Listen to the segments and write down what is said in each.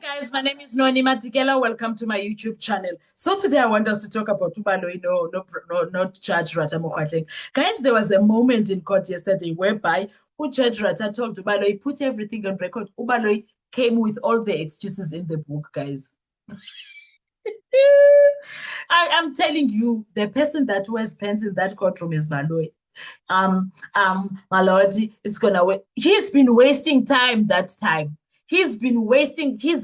Guys, my name is Noni Matikela. Welcome to my YouTube channel. So today I want us to talk about Ubaloyi, not Judge Rata Mokgatleng. Guys, there was a moment in court yesterday whereby Judge Rata told Ubaloyi, put everything on record. Ubaloyi came with all the excuses in the book, guys. I am telling you, the person that wears pants in that courtroom is Baloyi. My lord, it's gonna wait. He's been wasting time that time. He's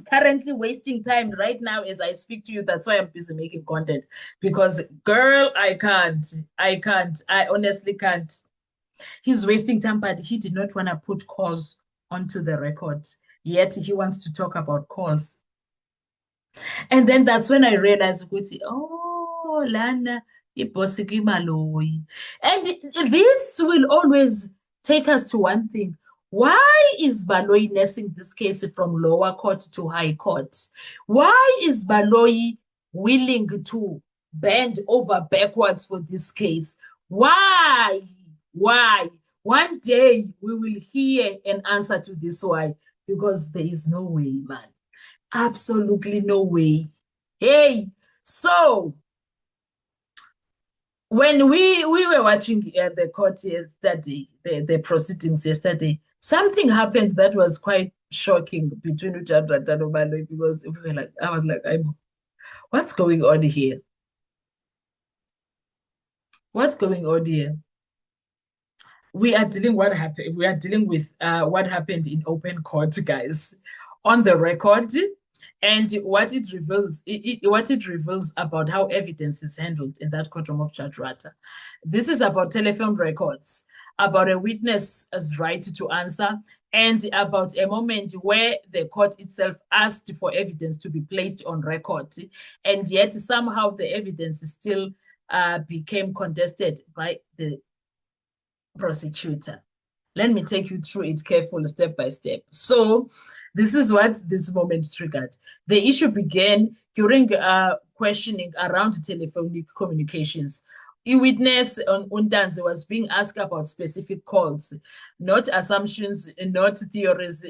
currently wasting time right now as I speak to you. That's why I'm busy making content. Because girl, I can't. I honestly can't. He's wasting time, but he did not want to put calls onto the record. Yet he wants to talk about calls. And then that's when I realized, oh, Lana, Baloyi. And this will always take us to one thing. Why is Baloyi nursing this case from lower court to high court? Why is Baloyi willing to bend over backwards for this case? Why? Why? One day we will hear an answer to this why, because there is no way, man. Absolutely no way. Hey, so when we were watching the court yesterday, the proceedings yesterday, something happened that was quite shocking between Ujandra and Baloyi, because we were like, I was like, what's going on here? What's going on here? We are dealing what happened. We are dealing with what happened in open court, guys, on the record, and what it reveals about how evidence is handled in that courtroom of Judge Rata. This is about telephone records, about a witness's right to answer, and about a moment where the court itself asked for evidence to be placed on record, and yet somehow the evidence still became contested by the prosecutor. Let me take you through it carefully, step by step. So this is what this moment triggered. The issue began during questioning around telephonic communications. A witness on Undanzi was being asked about specific calls, not assumptions, not theories,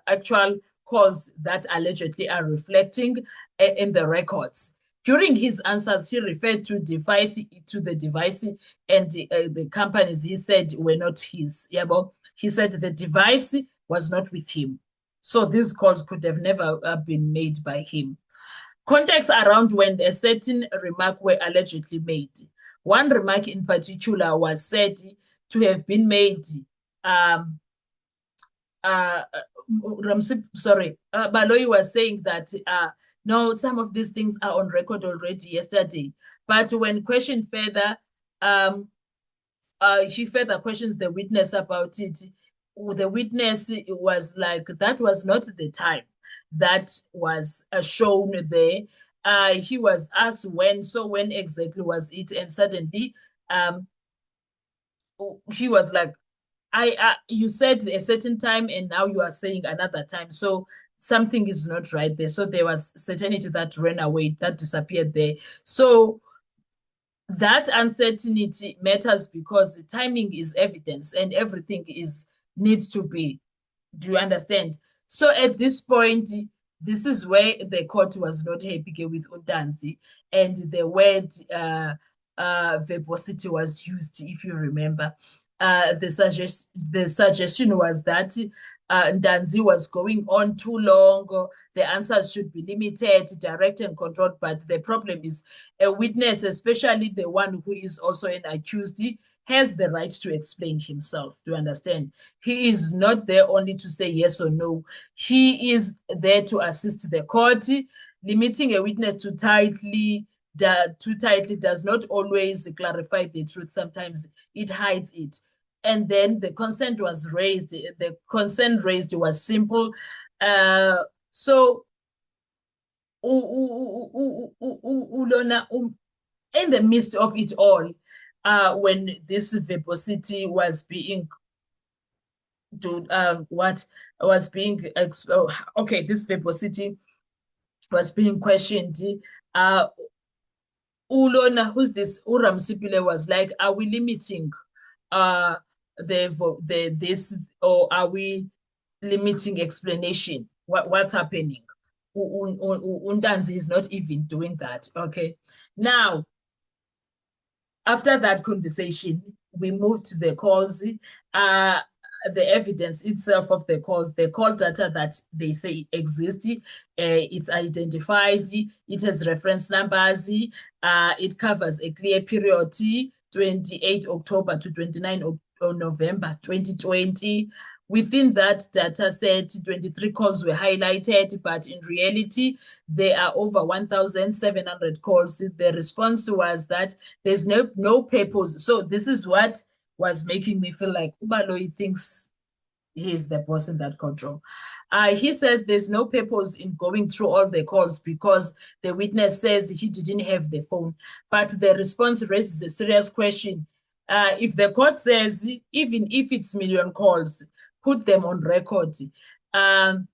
actual calls that allegedly are reflecting in the records. During his answers, he referred to the device and the companies he said were not his. Yeah, but he said the device was not with him. So these calls could have never been made by him. Context around when a certain remark were allegedly made. One remark in particular was said to have been made. Baloyi was saying that no, some of these things are on record already yesterday. But when questioned further, he further questions the witness about it. The witness was like, that was not the time that was shown there. He was asked when, so when exactly was it? And suddenly he was like, you said a certain time and now you are saying another time. So something is not right there. So there was certainty that ran away, that disappeared there. So that uncertainty matters because the timing is evidence and everything needs to be. Do you understand? So at this point, this is where the court was not happy with Undanzi, and the word verbosity was used, if you remember. The suggestion was that Ndanzi was going on too long. The answers should be limited, direct and controlled. But the problem is a witness, especially the one who is also an accused, has the right to explain himself. Do you understand? He is not there only to say yes or no. He is there to assist the court. Limiting a witness too tightly does not always clarify the truth. Sometimes it hides it. And then the consent was raised. The consent raised was simple. So in the midst of it all, when this verbosity was being this verbosity was being questioned. Ulona, who's this? Uramsipile was like, are we limiting this, or are we limiting explanation? What's happening? Untanzi is not even doing that. Okay. Now, after that conversation, we moved to the calls, the evidence itself of the calls, the call data that they say exists, it's identified, it has reference numbers, it covers a clear period, 28 October to 29 November 2020. Within that data set, 23 calls were highlighted, but in reality, there are over 1,700 calls. The response was that there's no purpose. So this is what was making me feel like Ubaloyi thinks he's the boss in that control. He says there's no purpose in going through all the calls because the witness says he didn't have the phone. But the response raises a serious question. If the court says, even if it's million calls, put them on record,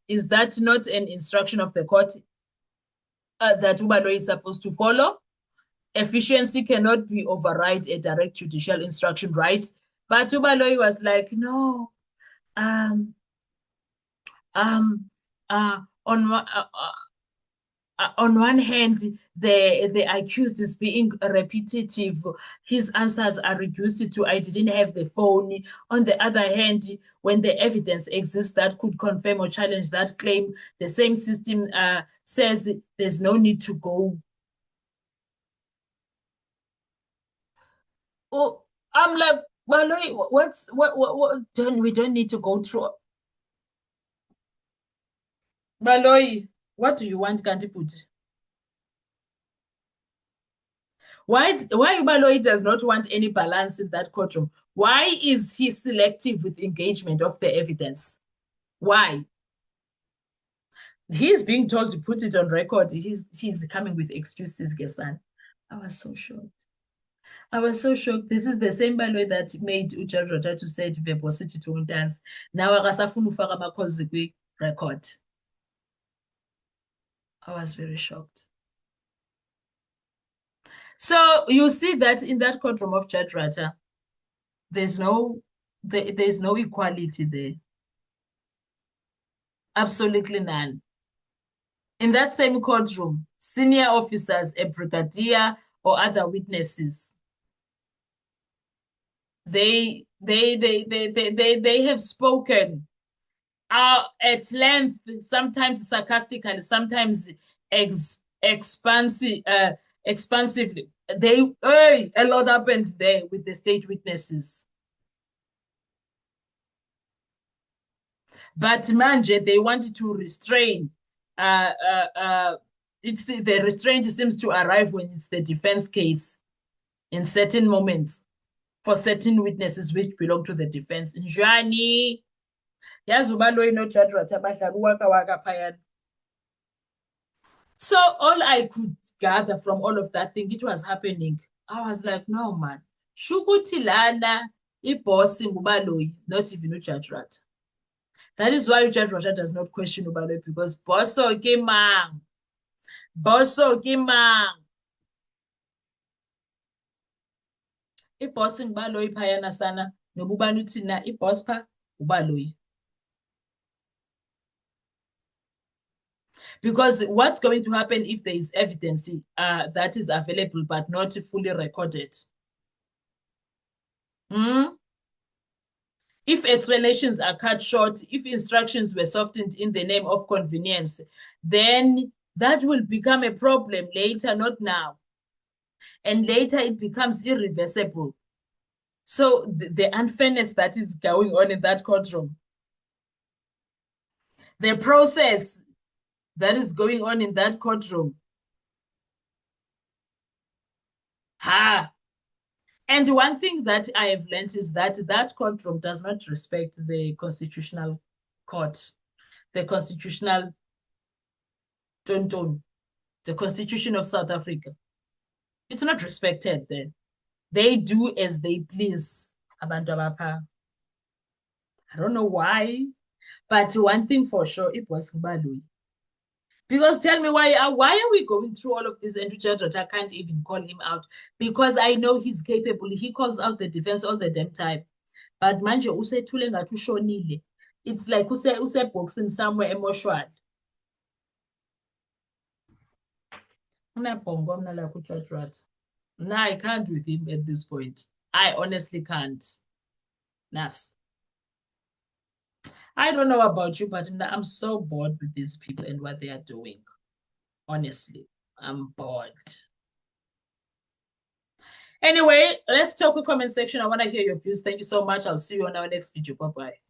is that not an instruction of the court that Ubaloyi is supposed to follow? Efficiency cannot be override a direct judicial instruction, right? But Ubaloyi was like, no, um, um, uh, on uh, on one hand, the accused is being repetitive. His answers are reduced to, I didn't have the phone. On the other hand, when the evidence exists that could confirm or challenge that claim, the same system says there's no need to go. Oh, I'm like, Baloyi, what we don't need to go through. Baloyi, what do you want, Kantiput? Why Baloyi does not want any balance in that courtroom? Why is he selective with engagement of the evidence? Why? He's being told to put it on record. He's coming with excuses, Gesan. I was so shocked. I was so shocked. This is the same Baloyi that made Ujad Rota to say to Verbosity to dance. Now akasafuna ufaka amakhozi kwi-record. I was very shocked. So you see that in that courtroom of Judge Rata, there's no equality there. Absolutely none. In that same courtroom, senior officers, a brigadier or other witnesses, they have spoken at length, sometimes sarcastically, sometimes expansively. A lot happened there with the state witnesses. But manje, they wanted to restrain. The restraint seems to arrive when it's the defense case in certain moments for certain witnesses which belong to the defense. Njani, so all I could gather from all of that thing, it was happening. I was like, no, man. Shukuti lana, boss Ubaloyi, not even Judge Rata. That is why Judge Rata does not question Ubaloyi, because bosso kimang. Bosso kimang. Boss Ubaloyi phayana sana, nobubani uthina, boss pa Ubaloyi. Because what's going to happen if there is evidence that is available but not fully recorded? If explanations are cut short, if instructions were softened in the name of convenience, then that will become a problem later, not now. And later it becomes irreversible. So the unfairness that is going on in that courtroom, the process that is going on in that courtroom. And one thing that I have learned is that that courtroom does not respect the constitutional court, the constitutional tonton, the Constitution of South Africa. It's not respected there. They do as they please. Abantu abapha. I don't know why, but one thing for sure, it was Ubaloyi. Because tell me why are we going through all of this and Richard Rota can't even call him out? Because I know he's capable. He calls out the defense all the damn time. But manje usethule ngathi ushonile. It's like use boxing somewhere emotional. No, I can't with him at this point. I honestly can't. Nas. I don't know about you, but I'm so bored with these people and what they are doing. Honestly, I'm bored. Anyway, let's talk with comment section. I want to hear your views. Thank you so much. I'll see you on our next video. Bye-bye.